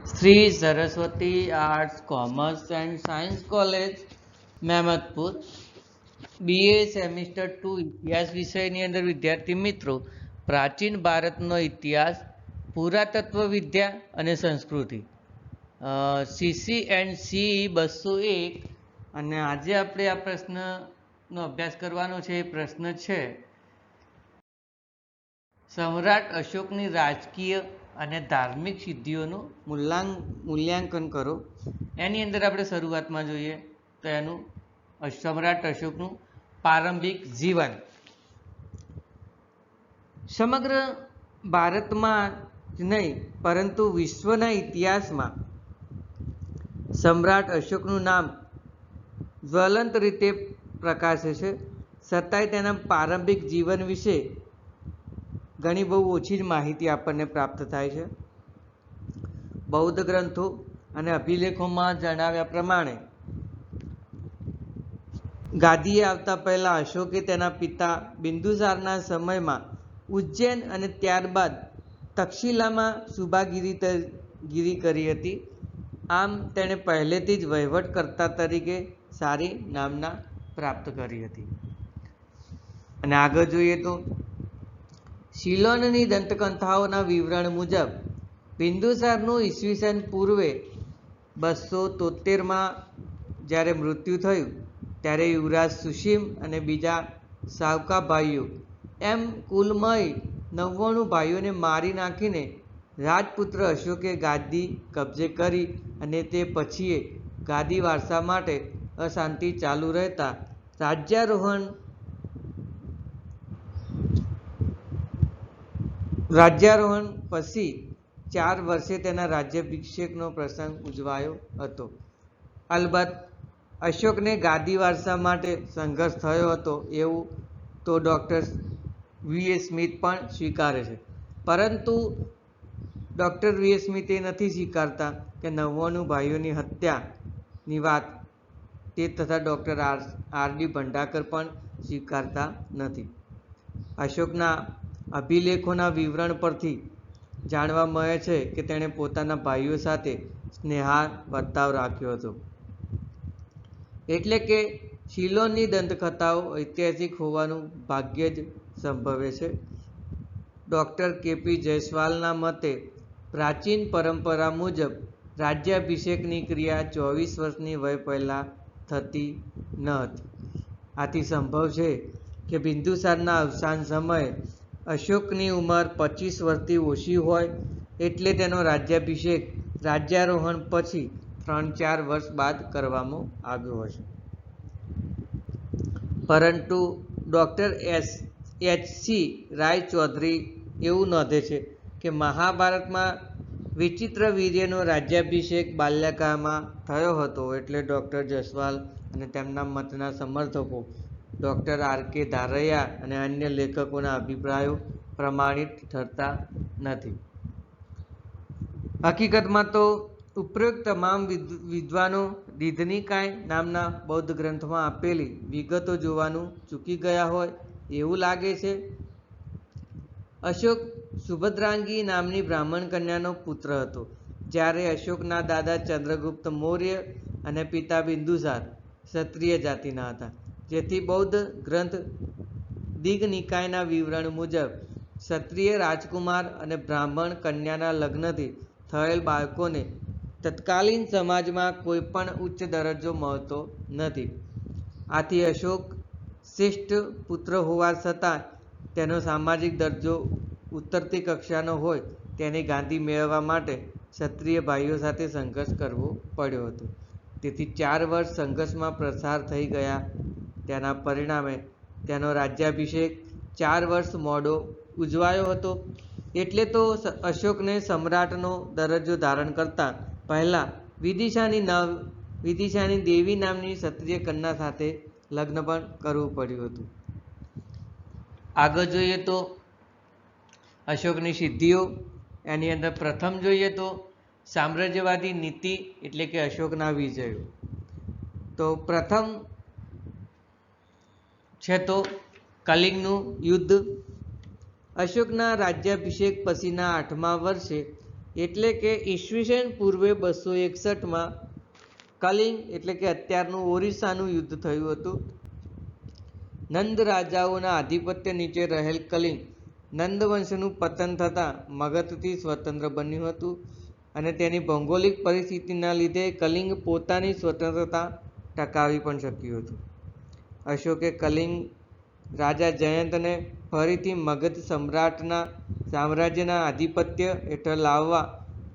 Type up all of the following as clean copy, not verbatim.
Shri Saraswati arts commerce and science college Mehmadpur BA semester 2 इतिहास विषयની અંદર વિદ્યાર્થી મિત્રો પ્રાચીન ભારતનો ઇતિહાસ પુરાતત્વ વિદ્યા અને સંસ્કૃતિ સીસી એન્ડ સી 201 અને આજે આપણે આ પ્રશ્નનો અભ્યાસ કરવાનો છે. એ પ્રશ્ન છે સમ્રાટ અશોકની રાજકીય અને ધાર્મિક સિદ્ધિઓનું મૂલ્યાંકન કરો. એની અંદર આપણે શરૂઆતમાં જોઈએ તો એનું સમ્રાટ અશોકનું પ્રારંભિક જીવન. સમગ્ર ભારતમાં જ નહીં પરંતુ વિશ્વના ઇતિહાસમાં સમ્રાટ અશોકનું નામ જ્વલંત રીતે પ્રકાશે છે. છતાંય તેના પ્રારંભિક જીવન વિશે ઘણી બહુ ઓછી જ માહિતી આપણને પ્રાપ્ત થાય છે. બૌદ્ધ ગ્રંથો અને અભિલેખોમાં જણાવ્યા પ્રમાણે ગાદીએ આવતા પહેલા અશોકે તેના પિતા બિંદુસારના સમયમાં ઉજ્જૈન અને ત્યારબાદ તક્ષશિલામાં સુબાગીરી કરી હતી. આમ તેણે પહેલેથી જ વહીવટકર્તા તરીકે સારી નામના પ્રાપ્ત કરી હતી. અને આગળ જોઈએ તો સિલોનની દંતકથાઓના વિવરણ મુજબ બિંદુસારનું ઈસવીસન પૂર્વે 273માં જ્યારે મૃત્યુ થયું ત્યારે યુવરાજ સુશીમ અને બીજા સાવકા ભાઈઓ એમ કુલ મળી 99 ભાઈઓને મારી નાખીને રાજપુત્ર અશોકે ગાદી કબજે કરી અને તે પછીએ ગાદી વારસા માટે અશાંતિ ચાલુ રહેતા રાજ્યારોહણ પછી 4 વર્ષે તેના રાજ્યાભિષેકનો પ્રસંગ ઉજવાયો હતો. અલબત્ત અશોકને ગાદી વારસા માટે સંઘર્ષ થયો હતો એવું તો ડૉક્ટર વી. એ. સ્મિથ પણ સ્વીકારે છે, પરંતુ ડૉક્ટર વી. એ. સ્મિથ એ નથી સ્વીકારતા કે 99 ભાઈઓની હત્યાની વાત તે તથા ડૉક્ટર આર. ડી. ભંડારકર પણ સ્વીકારતા નથી. અશોકના અભિલેખોના વિવરણ પરથી જાણવા મળે છે કે તેણે પોતાના ભાઈઓ સાથે સ્નેહાળ વર્તાવ રાખ્યો હતો. એટલે કે સિલોનની દંતકથાઓ ઐતિહાસિક હોવાનું ભાગ્યે જ સંભવે છે. ડૉક્ટર કે. પી. જયસ્વાલના મતે પ્રાચીન પરંપરા મુજબ રાજ્યાભિષેકની ક્રિયા 24 વર્ષની વય પહેલાં થતી ન હતી. આથી સંભવ છે કે બિંદુસારના અવસાન સમયે અશોકની ઉંમર 25 વર્ષથી ઓછી હોય, એટલે તેનો રાજ્યાભિષેક રાજ્યારોહણ પછી 3-4 વર્ષ બાદ કરવામાં આવ્યો હશે. પરંતુ ડૉક્ટર એચ. સી. રાયચૌધરી એવું નોંધે છે કે મહાભારતમાં વિચિત્રવીર્યનો રાજ્યાભિષેક બાલ્યકાળમાં થયો હતો. એટલે ડૉક્ટર જયસ્વાલ અને તેમના મતના સમર્થકો ડૉક્ટર આર. કે. ધારૈયા અને અન્ય લેખકોના અભિપ્રાયો પ્રમાણિત ઠરતા નથી. હકીકતમાં તો ઉપરોક્ત તમામ વિદ્વાનો દીધનિકાય નામના બૌદ્ધ ગ્રંથમાં આપેલી વિગતો જોવાનું ચૂકી ગયા હોય એવું લાગે છે. અશોક સુભદ્રાંગી નામની બ્રાહ્મણ કન્યાનો પુત્ર હતો, જ્યારે અશોકના દાદા ચંદ્રગુપ્ત મૌર્ય અને પિતા બિંદુસાર ક્ષત્રિય જાતિના હતા. જેથી બૌદ્ધ ગ્રંથ દીઘનિકાયના વિવરણ મુજબ ક્ષત્રિય રાજકુમાર અને બ્રાહ્મણ કન્યાના લગ્નથી થયેલ બાળકોને તત્કાલીન સમાજમાં કોઈ પણ ઉચ્ચ દરજ્જો મળતો નથી. આથી અશોક શ્રેષ્ઠ પુત્ર હોવા છતાં તેનો સામાજિક દરજ્જો ઉતરતી કક્ષાનો હોય તેની ગાદી મેળવવા માટે ક્ષત્રિય ભાઈઓ સાથે સંઘર્ષ કરવો પડ્યો હતો. તેથી 4 વર્ષ સંઘર્ષમાં પસાર થઈ ગયા. તેના પરિણામે તેનો રાજ્યાભિષેક 4 વર્ષ મોડો ઉજવાયો હતો. એટલે તો અશોકને સમ્રાટનો દરજ્જો ધારણ કરતાં પહેલાં વિદિશાની દેવી નામની ક્ષત્રિય કન્યા સાથે લગ્ન પણ કરવું પડ્યું હતું. આગળ જોઈએ તો અશોકની સિદ્ધિઓ. એની અંદર પ્રથમ જોઈએ તો સામ્રાજ્યવાદી નીતિ એટલે કે અશોકના વિજયો. તો પ્રથમ છે તો કલિંગનું યુદ્ધ. અશોકના રાજ્યાભિષેક પછીના 8મા વર્ષે એટલે કે ઈસવીસન પૂર્વે 261માં કલિંગ એટલે કે અત્યારનું ઓરિસ્સાનું યુદ્ધ થયું હતું. નંદ રાજાઓના આધિપત્ય નીચે રહેલ કલિંગ નંદ વંશનું પતન થતાં મગધથી સ્વતંત્ર બન્યું હતું અને તેની ભૌગોલિક પરિસ્થિતિના લીધે કલિંગ પોતાની સ્વતંત્રતા ટકાવી પણ શક્યું હતું. અશોકે કલિંગ રાજા જયંતને ફરીથી મગધ સમ્રાટના સામ્રાજ્યના આધિપત્ય હેઠળ લાવવા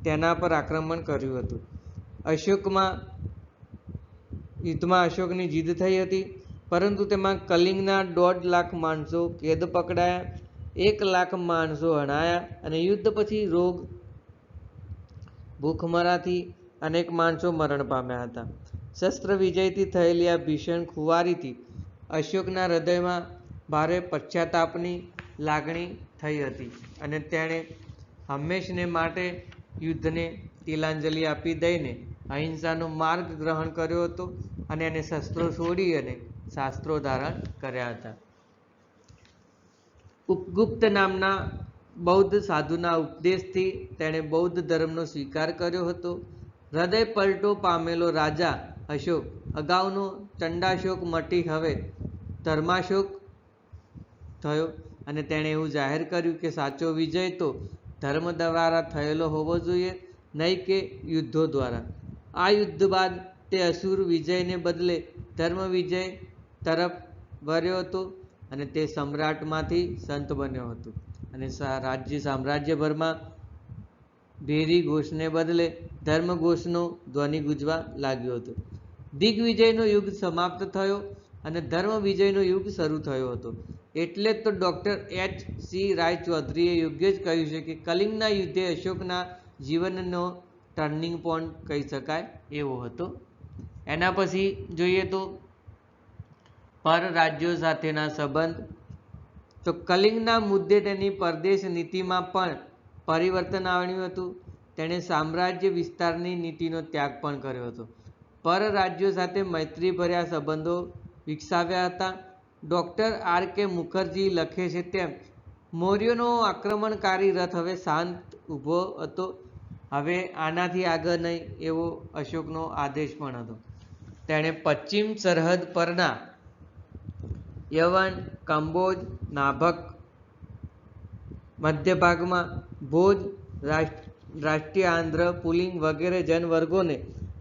તેના પર આક્રમણ કર્યું હતું. યુદ્ધમાં અશોકની જીત થઈ હતી, પરંતુ તેમાં કલિંગના 1.5 લાખ માણસો કેદ પકડાયા, 1 લાખ માણસો હણાયા અને યુદ્ધ પછી રોગ, ભૂખમરાથી અનેક માણસો મરણ પામ્યા હતા. શસ્ત્ર વિજયથી થયેલી આ ભીષણ ખુવારીથી અશોકના હૃદયમાં ભારે પશ્ચાતાપની લાગણી થઈ હતી અને તેણે હંમેશને માટે યુદ્ધને તિલાંજલિ આપી દઈને અહિંસાનો માર્ગ ગ્રહણ કર્યો હતો અને એને શસ્ત્રો છોડી અને શાસ્ત્રો ધારણ કર્યા હતા. ઉપગુપ્ત નામના બૌદ્ધ સાધુના ઉપદેશથી તેણે બૌદ્ધ ધર્મનો સ્વીકાર કર્યો હતો. હૃદય પલટો પામેલો રાજા અશોક અગાઉનો ચંડાશોક મટી હવે ધર્માશોક થયો અને તેણે એવું જાહેર કર્યું કે સાચો વિજય તો ધર્મ દ્વારા થયેલો હોવો જોઈએ, નહીં કે યુદ્ધો દ્વારા. આ યુદ્ધ બાદ તે અસુર વિજયને બદલે ધર્મ વિજય તરફ વર્યો હતો અને તે સમ્રાટમાંથી સંત બન્યો હતો અને સામ્રાજ્યભરમાં ભેરી ઘોષને બદલે ધર્મ ઘોષનો ધ્વનિ ગુંજવા લાગ્યો હતો. દિગ્વિજયનો યુગ સમાપ્ત થયો અને ધર્મ વિજયનો યુગ શરૂ થયો હતો. એટલે જ તો ડૉક્ટર H.C. રાયચૌધરીએ યોગ્ય જ કહ્યું છે કે કલિંગના યુદ્ધે અશોકના જીવનનો ટર્નિંગ પોઈન્ટ કહી શકાય એવો હતો. એના પછી જોઈએ તો પર રાજ્યો સાથેના સંબંધ. તો કલિંગના મુદ્દે તેની પરદેશ નીતિમાં પણ પરિવર્તન આવ્યું હતું. તેણે સામ્રાજ્ય વિસ્તારની નીતિનો ત્યાગ પણ કર્યો હતો. પર રાજ્યો સાથે મૈત્રીભર્યા સંબંધો વિકસાવ્યા હતા. Doctor R.K. મુખર્જી લખે છે તેમ મૌર્યોનો આક્રમણકારી રથ હવે શાંત ઊભો હતો. હવે આનાથી આગળ નહીં એવો અશોકનો આદેશ પણ હતો. તેણે પશ્ચિમ સરહદ પરના યવન, કંબોજ, નાભક, મધ્ય ભાગમાં ભોજ, રાષ્ટ્રીય આંધ્ર, પુલિંગ વગેરે જનવર્ગોને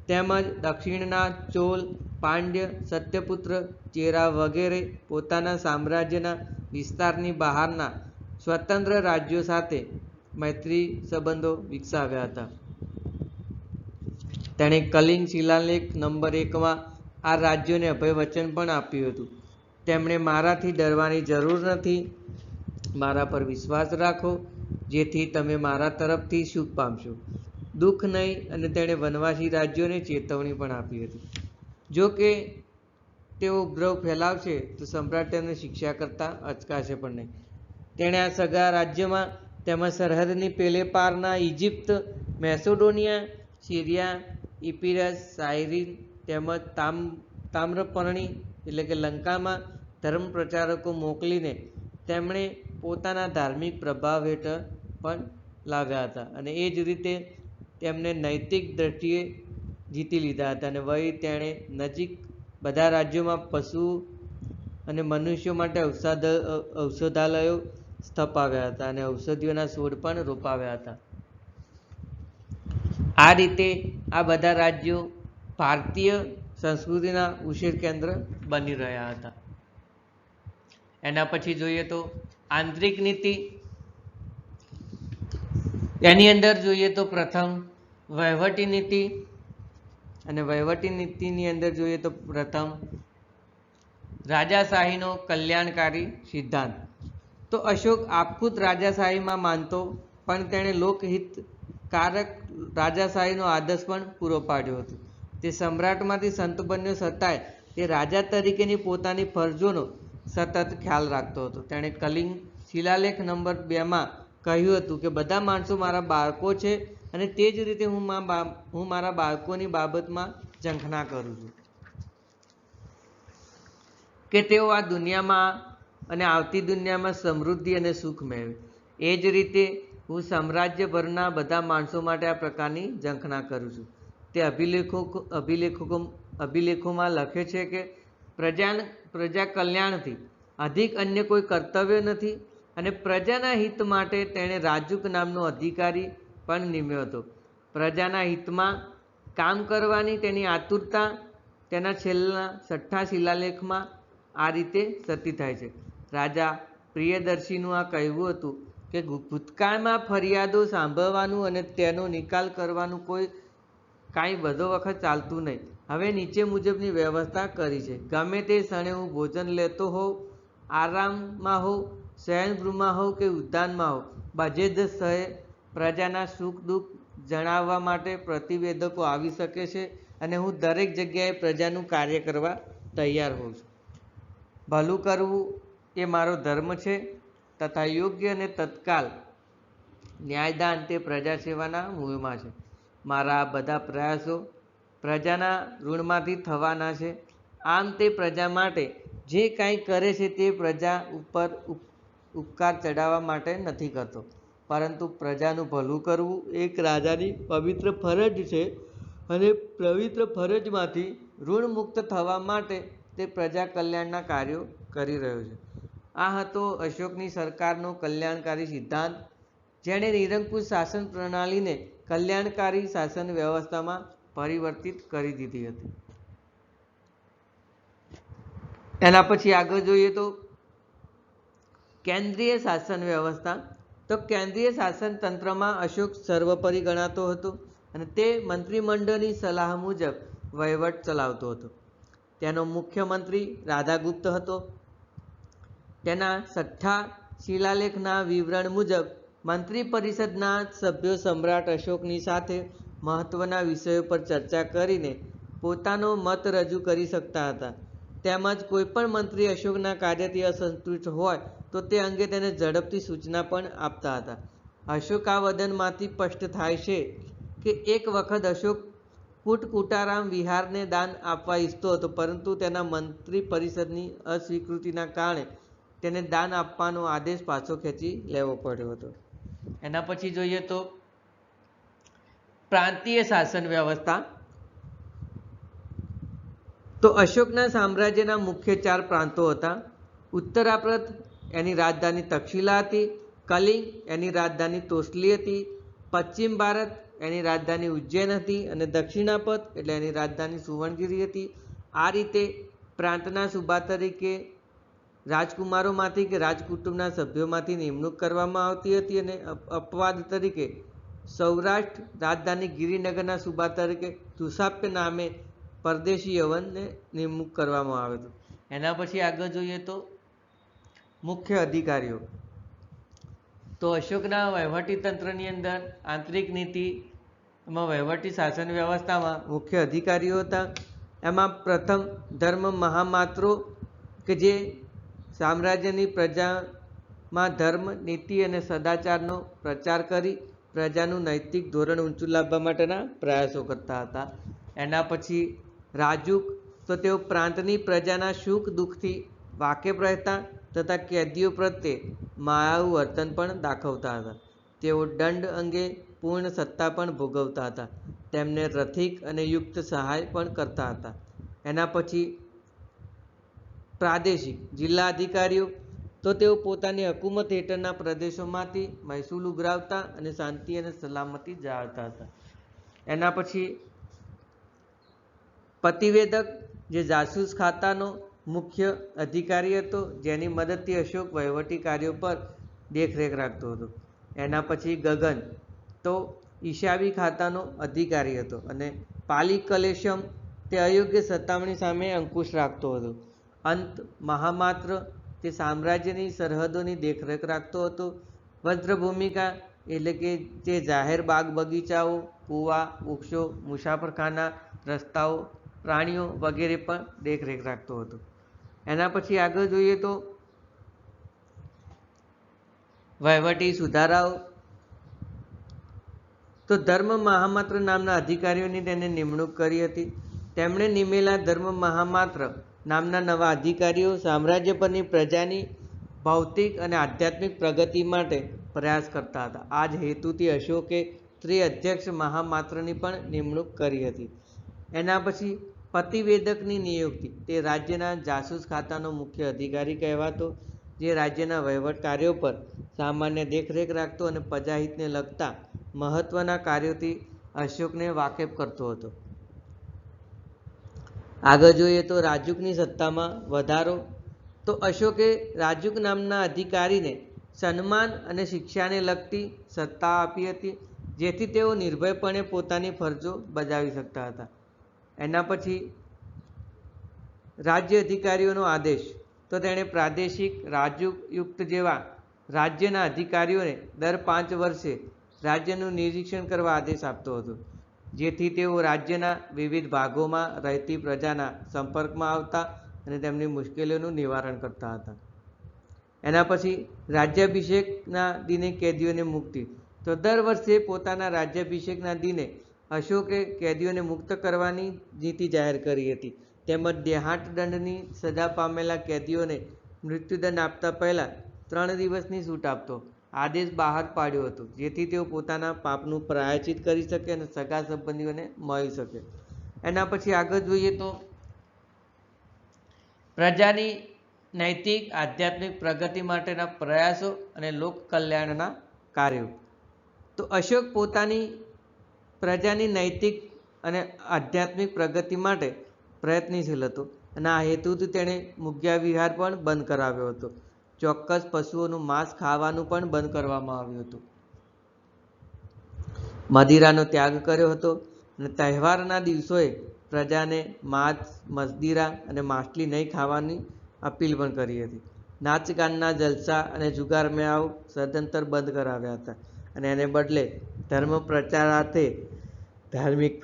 તેમજ દક્ષિણના ચોલ, પાંડ્ય, સત્યપુત્ર, ચેરા વગેરે પોતાના સામ્રાજ્યના વિસ્તારની બહારના સ્વતંત્ર રાજ્યો સાથે મૈત્રી સંબંધો વિકસાવ્યા હતા. તેણે કલિંગ શિલાલેખ નંબર 1માં આ રાજ્યોને અભયવચન પણ આપ્યું હતું. તેમણે મારાથી ડરવાની જરૂર નથી, મારા પર વિશ્વાસ રાખો, જેથી તમે મારા તરફથી સુખ પામશો, દુઃખ નહીં. અને તેણે વનવાસી રાજ્યોને ચેતવણી પણ આપી હતી. જો કે તેઓ ઉપદ્રવ ફેલાવશે તો સમ્રાટ તેમને શિક્ષા કરતા અચકાશે પણ નહીં. તેણે આ સગા રાજ્યમાં તેમજ સરહદની પેલે પારના ઇજિપ્ત, મેસોડોનિયા, સિરિયા, ઇપિરસ, સાયરીન તેમજ તામ્રપર્ણી એટલે કે લંકામાં ધર્મ પ્રચારકો મોકલીને તેમણે પોતાના ધાર્મિક પ્રભાવ હેઠળ પણ લાવ્યા હતા અને એ જ રીતે તેમને નૈતિક દ્રષ્ટિએ જીતી લીધા હતા. અને વળી તેણે નજીક બધા રાજ્યોમાં પશુ અને મનુષ્યો માટે ઔષધાલયો સ્થપાવ્યા હતા અને ઔષધિઓના છોડ પણ રોપાવ્યા હતા. આ રીતે આ બધા રાજ્યો ભારતીય સંસ્કૃતિના ઉછેર કેન્દ્ર બની રહ્યા હતા. એના પછી જોઈએ તો આંતરિક નીતિ. એની અંદર જોઈએ તો પ્રથમ વહીવટી નીતિ અને વહીવટી નીતિની અંદર જોઈએ તો પ્રથમ રાજાશાહીનો કલ્યાણકારી સિદ્ધાંત. તો અશોક આપખુદ રાજાશાહીમાં માનતો પણ તેણે લોકહિતકારક રાજાશાહીનો આદર્શ પણ પૂરો પાડ્યો હતો. તે સમ્રાટમાંથી સંત બન્યો છતાંય તે રાજા તરીકેની પોતાની ફરજોનો સતત ખ્યાલ રાખતો હતો. તેણે કલિંગ શિલાલેખ નંબર 2માં કહ્યું હતું કે બધા માણસો મારા બાળકો છે અને તે જ રીતે હું મારા બાળકોની બાબતમાં ઝંખના કરું છું કે તેઓ આ દુનિયામાં અને આવતી દુનિયામાં સમૃદ્ધિ અને સુખ મેળવે. એ જ રીતે હું સામ્રાજ્યભરના બધા માણસો માટે આ પ્રકારની ઝંખના કરું છું. તે અભિલેખોમાં લખે છે કે પ્રજા કલ્યાણથી અધિક અન્ય કોઈ કર્તવ્ય નથી અને પ્રજાના હિત માટે તેણે રાજુક નામનો અધિકારી પણ નિમ્યો હતો. પ્રજાના હિતમાં કામ કરવાની તેની આતુરતા તેના છેલ્લા 6 શિલાલેખમાં આ રીતે સતી થાય છે. રાજા પ્રિયદર્શીનું આ કહેવું હતું કે ભૂતકાળમાં ફરિયાદો સાંભળવાનું અને તેનો નિકાલ કરવાનું કાંઈ બધો વખત ચાલતું નહીં. હવે નીચે મુજબની વ્યવસ્થા કરી છે. ગમે તે ક્ષણે હું ભોજન લેતો હોઉં, આરામમાં હોઉં, શયનગૃહમાં હોઉં કે ઉદ્યાનમાં હોઉં, બધે જ સ્થળે પ્રજાના સુખ દુઃખ જણાવવા માટે પ્રતિવેદકો આવી શકે છે અને હું દરેક જગ્યાએ પ્રજાનું કાર્ય કરવા તૈયાર હોઉં છું. ભલું કરવું એ મારો ધર્મ છે તથા યોગ્ય અને તત્કાલ ન્યાયદાન તે પ્રજા સેવાના મૂળમાં છે. મારા આ બધા પ્રયાસો પ્રજાના ઋણમાંથી થવાના છે. આમ તે પ્રજા માટે જે કાંઈ કરે છે તે પ્રજા ઉપર ઉપકાર ચડાવવા માટે નથી કરતો, પરંતુ પ્રજાનું ભલું કરવું એક રાજાની પવિત્ર ફરજ છે અને પવિત્ર ફરજમાંથી ઋણમુક્ત થવા માટે તે પ્રજા કલ્યાણના કાર્યો કરી રહ્યો છે. આ હતો અશોકની સરકારનો કલ્યાણકારી સિદ્ધાંત, જેણે નિરંકુશ શાસન પ્રણાલીને કલ્યાણકારી શાસન વ્યવસ્થામાં પરિવર્તિત કરી દીધી હતી. એના પછી આગળ જોઈએ તો કેન્દ્રીય શાસન વ્યવસ્થા. તો કેન્દ્રીય શાસન તંત્રમાં અશોક સર્વોપરી ગણાતો હતો અને તે મંત્રીમંડળની સલાહ મુજબ વહીવટ ચલાવતો હતો. તેનો મુખ્યમંત્રી રાધાગુપ્ત હતો. તેના 6 શિલાલેખના વિવરણ મુજબ મંત્રી પરિષદના સભ્યો સમ્રાટ અશોકની સાથે મહત્વના વિષયો પર ચર્ચા કરીને પોતાનો મત રજૂ કરી શકતા હતા. તેમજ કોઈપણ મંત્રી અશોકના કાર્યથી અસંતુષ્ટ હોય તો તે અંગે તેને ઝડપથી સૂચના પણ આપતા હતા. અશોકાવદનમાંથી સ્પષ્ટ થાય છે કે એક વખત અશોક કુટકુટારામ વિહારને દાન આપવા ઈચ્છતો હતો, પરંતુ તેના મંત્રી પરિષદની અસ્વીકૃતિના કારણે તેને દાન આપવાનો આદેશ પાછો ખેંચી લેવો પડ્યો હતો. એના પછી જોઈએ તો પ્રાંતીય શાસન વ્યવસ્થા. તો અશોકના સામ્રાજ્યના મુખ્ય 4 પ્રાંતો હતા. ઉત્તરાપ્રત એની રાજધાની તક્ષશિલા હતી, કલિંગ એની રાજધાની તોસલી હતી, પશ્ચિમ ભારત એની રાજધાની ઉજ્જૈન હતી અને દક્ષિણાપથ એટલે એની રાજધાની સુવર્ણગીરી હતી. આ રીતે પ્રાંતના સુબા તરીકે રાજકુમારોમાંથી કે રાજકુટુંબના સભ્યોમાંથી નિમણૂક કરવામાં આવતી હતી અને અપવાદ તરીકે સૌરાષ્ટ્ર રાજધાની ગિરિનગરના સુબા તરીકે તુષાપ્ય નામે પરદેશી યવનને નિમણૂક કરવામાં આવે હતું. એના પછી આગળ જોઈએ તો મુખ્ય અધિકારીઓ. તો અશોકના વહીવટી તંત્રની અંદર આંતરિક નીતિમાં વહીવટી શાસન વ્યવસ્થામાં મુખ્ય અધિકારીઓ હતા. એમાં પ્રથમ ધર્મ મહામાત્રો કે જે સામ્રાજ્યની પ્રજામાં ધર્મ, નીતિ અને સદાચારનો પ્રચાર કરી પ્રજાનું નૈતિક ધોરણ ઊંચું લાવવા માટેના પ્રયાસો કરતા હતા. એના પછી રાજુક. તો તેઓ પ્રાંતની પ્રજાના સુખ દુઃખથી વાકેફ રહેતા તથા કેદીઓ પ્રત્યે માયાળુ વર્તન પણ દાખવતા હતા. તેઓ દંડ અંગે પૂર્ણ સત્તા પણ ભોગવતા હતા. તેમને રથિક અને યુક્ત સહાય પણ કરતા હતા. એના પછી પ્રાદેશિક જિલ્લા અધિકારીઓ. તો તેઓ પોતાની હકુમત હેઠળના પ્રદેશોમાંથી મહેસૂલ ઉઘરાવતા અને શાંતિ અને સલામતી જાળવતા હતા. એના પછી પ્રતિવેદક, જે જાસૂસ ખાતાનો મુખ્ય અધિકારી હતો, જેની મદદથી અશોક વહીવટી કાર્યો પર દેખરેખ રાખતો હતો. એના પછી ગગન, તો ઈશાબી ખાતાનો અધિકારી હતો અને પાલી કલેશમ, તે અયોગ્ય સત્તામણી સામે અંકુશ રાખતો હતો. અંત મહામાત્ર, તે સામ્રાજ્યની સરહદોની દેખરેખ રાખતો હતો. વજ્રભૂમિકા એટલે કે જે જાહેર બાગ બગીચાઓ, કૂવા, વૃક્ષો, મુસાફરખાના, રસ્તાઓ, પ્રાણીઓ વગેરે પણ દેખરેખ રાખતો હતો. એના પછી આગળ જોઈએ તો વહીવટી સુધારાઓ. તો ધર્મ મહામાત્ર નામના અધિકારીઓની તેને નિમણૂક કરી હતી. તેમણે નિમેલા ધર્મ મહામાત્ર નામના નવા અધિકારીઓ સામ્રાજ્ય પરની પ્રજાની ભૌતિક અને આધ્યાત્મિક પ્રગતિ માટે પ્રયાસ કરતા હતા. આ જ હેતુથી અશોકે ત્રિઅધ્યક્ષ મહામાત્રની પણ નિમણૂક કરી હતી. એના પછી પ્રતિવેદકની નિયુક્તિ. તે રાજ્યના જાસૂસ ખાતાનો મુખ્ય અધિકારી કહેવાતો, જે રાજ્યના વહીવટ કાર્યો પર સામાન્ય દેખરેખ રાખતો અને પ્રજાહિતને લગતા મહત્વના કાર્યોથી અશોકને વાકેફ કરતો હતો. આગળ જોઈએ તો રાજુકની સત્તામાં વધારો. તો અશોકે રાજુક નામના અધિકારીને સન્માન અને શિક્ષાને લગતી સત્તા આપી હતી, જેથી તેઓ નિર્ભયપણે પોતાની ફરજો બજાવી શકતા હતા. એના પછી રાજ્ય અધિકારીઓનો આદેશ. તો તેણે પ્રાદેશિક રાજયુક્ત જેવા રાજ્યના અધિકારીઓને દર 5 વર્ષે રાજ્યનું નિરીક્ષણ કરવા આદેશ આપતો હતો, જેથી તેઓ રાજ્યના વિવિધ ભાગોમાં રહેતી પ્રજાના સંપર્કમાં આવતા અને તેમની મુશ્કેલીઓનું નિવારણ કરતા હતા. એના પછી રાજ્યાભિષેકના દિને કેદીઓને મુક્તિ. તો દર વર્ષે પોતાના રાજ્યાભિષેકના દિને અશોકે કેદીઓને મુક્ત કરવાની નીતિ જાહેર કરી હતી. તેમજ દેહાંત દંડની સજા પામેલા કેદીઓને મૃત્યુદંડ આપતા પહેલાં 3 દિવસની છૂટ આપતો આદેશ બહાર પાડ્યો હતો, જેથી તેઓ પોતાના પાપનું પ્રાયશ્ચિત કરી શકે અને સગા સંબંધીઓને મળી શકે. એના પછી આગળ જોઈએ તો પ્રજાની નૈતિક આધ્યાત્મિક પ્રગતિ માટેના પ્રયાસો અને લોક કલ્યાણના કાર્યો. તો અશોક પોતાની પ્રજાની નૈતિક અને આધ્યાત્મિક પ્રગતિ માટે પ્રયત્નશીલ હતો અને આ હેતુથી તેણે મુગ્યા વિહાર પણ બંધ કરાવ્યો હતો. ચોક્કસ પશુઓનું માંસ ખાવાનું પણ બંધ કરવામાં આવ્યું હતું. મદિરાનો ત્યાગ કર્યો હતો અને તહેવારના દિવસોએ પ્રજાને માંસ, મદિરા અને માછલી નહીં ખાવાની અપીલ પણ કરી હતી. નાચગાનના જલસા અને જુગાર મેળાઓ સદંતર બંધ કરાવ્યા હતા અને એને બદલે ધર્મ પ્રચારાર્થે ધાર્મિક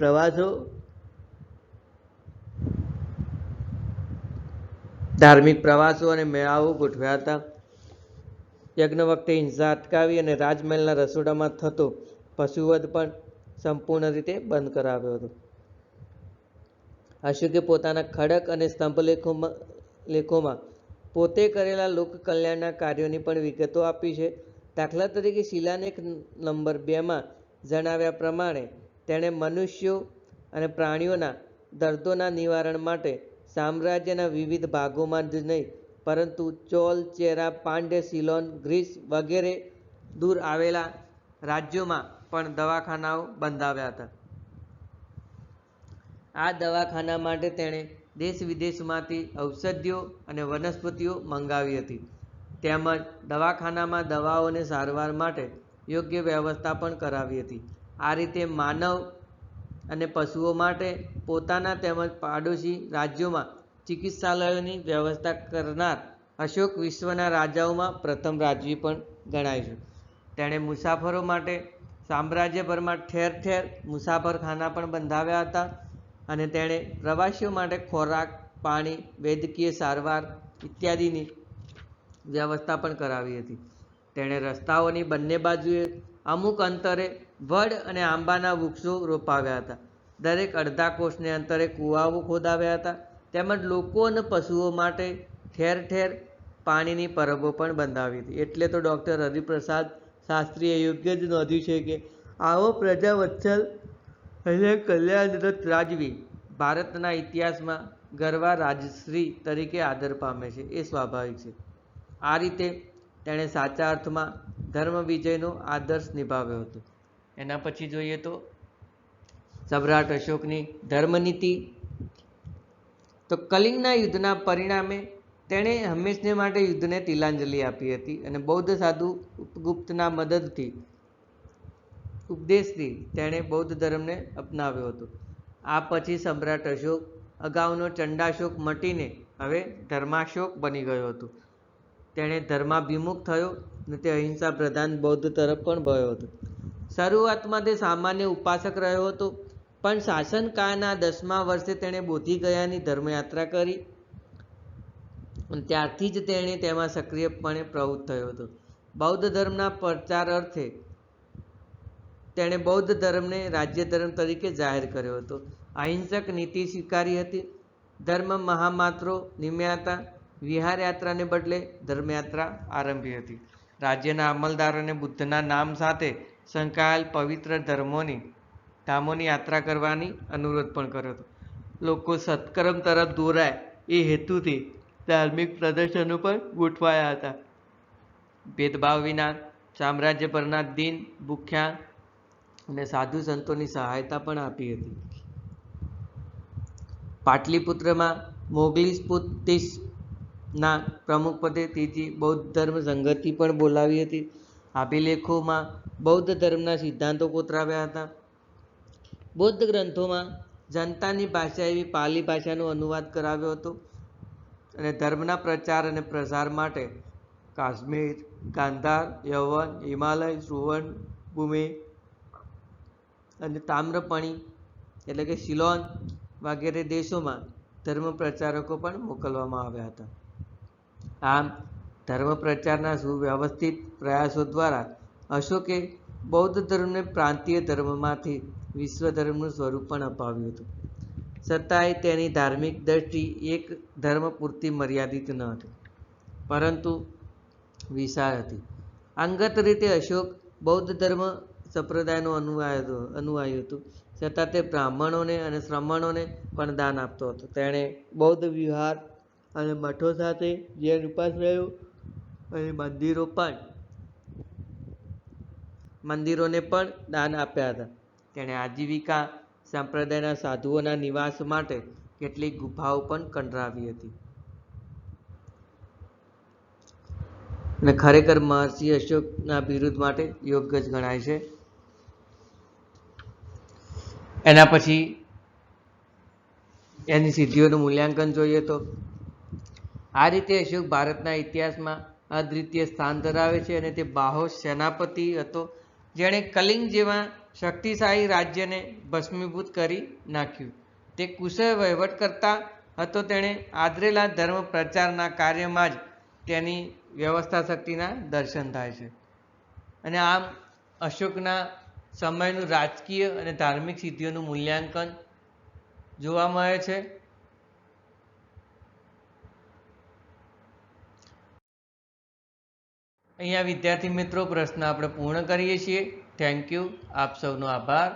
પ્રવાસો અને મેળાઓ ગોઠવ્યા હતા. યજ્ઞ વખતે હિંસા અટકાવી અને રાજમહેલના રસોડામાં થતો પશુવધ પણ સંપૂર્ણ રીતે બંધ કરાવ્યો હતો. અશોકે પોતાના ખડક અને સ્તંભ લેખોમાં પોતે કરેલા લોક કલ્યાણના કાર્યોની પણ વિગતો આપી છે. દાખલા તરીકે શિલાલેખ નંબર 2માં જણાવ્યા પ્રમાણે તેણે મનુષ્યો અને પ્રાણીઓના દર્દોના નિવારણ માટે સામ્રાજ્યના વિવિધ ભાગોમાં જ નહીં, પરંતુ ચોલ, ચેરા, પાંડ્ય, સિલોન, ગ્રીસ વગેરે દૂર આવેલા રાજ્યોમાં પણ દવાખાનાઓ બંધાવ્યા હતા. આ દવાખાના માટે તેણે દેશ વિદેશમાંથી ઔષધિઓ અને વનસ્પતિઓ મંગાવી હતી. તેમજ દવાખાનામાં દવાઓ અને સારવાર માટે યોગ્ય વ્યવસ્થા પણ કરાવી હતી. આ રીતે માનવ અને પશુઓ માટે પોતાના તેમજ પાડોશી રાજ્યોમાં ચિકિત્સાલયોની વ્યવસ્થા કરનાર અશોક વિશ્વના રાજાઓમાં પ્રથમ રાજવી પણ ગણાય છે. તેણે મુસાફરો માટે સામ્રાજ્યભરમાં ઠેર ઠેર મુસાફરખાના પણ બંધાવ્યા હતા અને તેણે પ્રવાસીઓ માટે ખોરાક, પાણી, વૈદ્યકીય સારવાર ઇત્યાદિની વ્યવસ્થા પણ કરાવી હતી. તેણે રસ્તાઓની બંને બાજુએ અમુક અંતરે વડ અને આંબાના વૃક્ષો રોપાવ્યા હતા. દરેક અડધા કોષને અંતરે કૂવાઓ ખોદાવ્યા હતા. તેમજ લોકો અને પશુઓ માટે ઠેર ઠેર પાણીની પરબો પણ બંધાવી હતી. એટલે તો ડૉક્ટર હરિપ્રસાદ શાસ્ત્રીએ યોગ્ય જ નોંધ્યું છે કે આવો પ્રજાવત્સલ અને કલ્યાણરત રાજવી ભારતના ઇતિહાસમાં ગરવા રાજશ્રી તરીકે આદર પામે છે. એ સ્વાભાવિક છે. આ રીતે તેણે સાચા અર્થમાં ધર્મ વિજયનો આદર્શ નિભાવ્યો હતો. એના પછી જોઈએ તો સમ્રાટ અશોકની ધર્મનીતિ. તો કલિંગના યુદ્ધના પરિણામે તેણે હંમેશને માટે યુદ્ધને તિલાંજલિ આપી હતી અને બૌદ્ધ સાધુ ઉપગુપ્તના ઉપદેશથી તેણે બૌદ્ધ ધર્મને અપનાવ્યો હતો. આ પછી સમ્રાટ અશોક અગાઉનો ચંડાશોક મટીને હવે ધર્માશોક બની ગયો હતો. તેણે ધર્માભિમુખ થયો અને તે અહિંસા પ્રધાન બૌદ્ધ તરફ પણ વળ્યો હતો. શરૂઆતમાં તે સામાન્ય ઉપાસક રહ્યો હતો, પણ શાસનકાળના 10મા વર્ષે તેણે બોધિગયાની ધર્મયાત્રા કરી અને ત્યારથી જ તેણે તેમાં સક્રિયપણે પ્રવૃત્ત થયો હતો. બૌદ્ધ ધર્મના પ્રચાર અર્થે તેણે બૌદ્ધ ધર્મને રાજ્ય ધર્મ તરીકે જાહેર કર્યો હતો. અહિંસક નીતિ સ્વીકારી હતી. ધર્મ મહામાત્રો નિમ્યા હતા. વિહાર યાત્રાને બદલે ધર્મયાત્રા આરંભી હતી. રાજ્યના અમલદારોને બુદ્ધના નામ સાથે સંકળાયેલ પવિત્ર ધામોની યાત્રા કરવાની અનુરોધ પણ કર્યો હતો. લોકો સત્કર્મ તરફ દોરાય એ હેતુથી ધાર્મિક પ્રદર્શનો પણ ગોઠવાયા હતા. ભેદભાવ વિના સામ્રાજ્ય પરના દીન, ભૂખ્યા અને સાધુ સંતોની સહાયતા પણ આપી હતી. પાટલીપુત્રમાં મોગલીસ્ફુતિસના પ્રમુખપદે ત્રીજી બૌદ્ધ ધર્મ સંગતિ પણ બોલાવી હતી. અભિલેખોમાં બૌદ્ધ ધર્મના સિદ્ધાંતો કોતરાવ્યા હતા. બૌદ્ધ ગ્રંથોમાં જનતાની ભાષા એવી પાલી ભાષાનો અનુવાદ કરાવ્યો હતો અને ધર્મના પ્રચાર અને પ્રસાર માટે કાશ્મીર, ગાંધાર, યવન, હિમાલય, સુવર્ણ ભૂમિ અને તામ્રપણી એટલે કે સિલોન વગેરે દેશોમાં ધર્મ પ્રચારકો પણ મોકલવામાં આવ્યા હતા. આમ ધર્મ પ્રચારના સુવ્યવસ્થિત પ્રયાસો દ્વારા અશોકે બૌદ્ધ ધર્મને પ્રાંતીય ધર્મમાંથી વિશ્વ ધર્મનું સ્વરૂપ પણ અપાવ્યું હતું. છતાંય તેની ધાર્મિક દ્રષ્ટિ એક ધર્મ પૂરતી મર્યાદિત ન હતી, પરંતુ વિશાળ હતી. અંગત રીતે અશોક બૌદ્ધ ધર્મ સંપ્રદાયનો અનુયાયી હતો, છતાં તે બ્રાહ્મણોને અને શ્રમણોને પણ દાન આપતો હતો. તેણે બૌદ્ધ વિહાર અને મઠો સાથે જૈન ઉપાશ્રયો અને મંદિરોને પણ દાન આપ્યા હતા. તેણે આજીવિકા સંપ્રદાયના સાધુઓના નિવાસ માટે કેટલીક ગુફાઓ પણ કંડારાવી હતી. અને ખરેખર મહર્ષિ અશોકના બિરુદ માટે યોગ્ય જ ગણાય છે. એના પછી એની સિદ્ધિઓનું મૂલ્યાંકન જોઈએ તો આ રીતે અશોક ભારતના ઇતિહાસમાં અદ્વિતીય સ્થાન ધરાવે છે અને તે બાહોશ સેનાપતિ હતો, જેણે કલિંગ જેવા શક્તિશાળી રાજ્યને ભસ્મીભૂત કરી નાખ્યું. તે કુશળ વહીવટકર્તા હતો. તેણે આદરેલા ધર્મ પ્રચારના કાર્યમાં જ તેની વ્યવસ્થા શક્તિના દર્શન થાય છે. અને આમ અશોકના સમયનું રાજકીય અને ધાર્મિક સિદ્ધિઓનું મૂલ્યાંકન જોવા મળે છે. અહીંયા વિદ્યાર્થી મિત્રો પ્રશ્ન આપણે પૂર્ણ કરીએ છીએ. Thank you. આપ સૌનો આભાર.